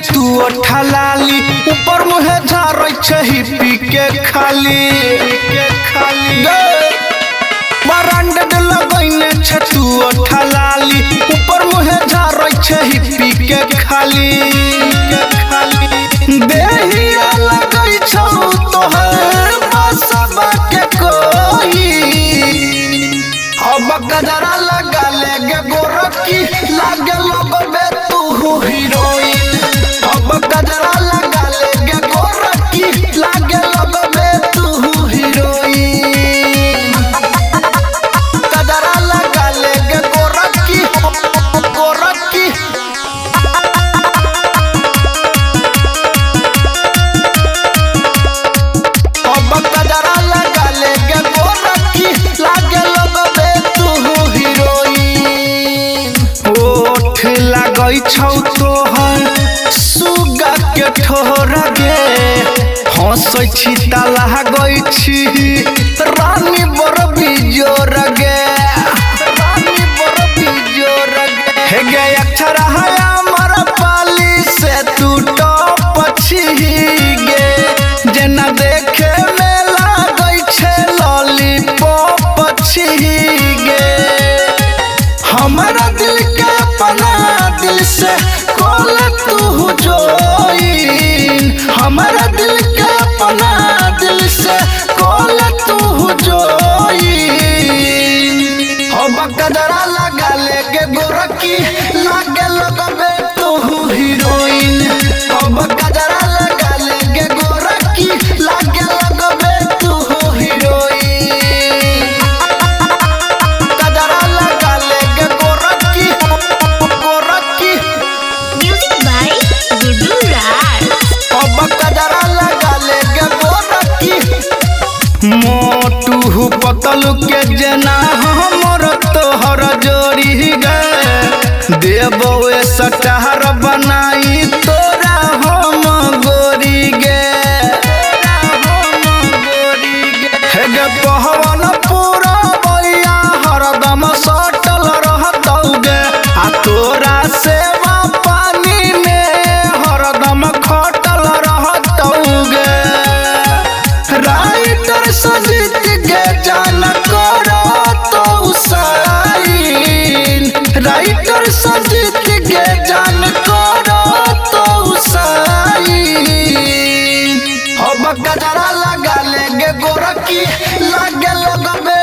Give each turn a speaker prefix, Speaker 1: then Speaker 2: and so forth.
Speaker 1: छ तू ठलाली ऊपर मुहे झारै छ हिपी के खाली बरांड लगैने छ तू ठलाली ऊपर मुहे झारै छ हिपी के खाली देहिया लगै छौ तोहर बसबा के कोई अब गजरा लगा लेगे गोरखी लागे लगबे तू हीरोइन अब गजरा लगा लेगे गोरखी लागे लगबे तू हीरोइन गजरा लगा लेगे गोरखी अब गजरा लगा लेगे गोरखी लागे लगबे लगै छौ तोहर सुगा के ठोर गे हंसै छी ता लागै छी रानी बर बिजोर गे हे गे अक्षर है हमर पाली से तू टॉप छी गे जेना देखे में लागै छै लॉलीपॉप छी गे हमारा दिल के अपना दिल से कॉल तू जोइन हमारा दिल के अपना दिल से कॉल तू जोइन अब गजरा लगा लेगे गोरखी लागे लगबे तू हीरोइन अब गजरा लगा लेगे गोरखी लागे लगबे तू हीरोइन गजरा लगा लेगे गोरखी अब गजरा लगा लेगे गोरखी मोटू पतलू के जना हमर तोहर जोड़ी गे देबो सटार बनाई तोरा हम गोरी गे हे गे पहवन पूरा बैया हरदम सटल रहतौ गे आ तोरा सेवा पानी में हरदम खटल रहतौ गे राइटर सजित गे जान करो तो साइन राइटर सजित गे जान करो तो साइन अब गजरा लगा लेगे गोरखी लागे लगबे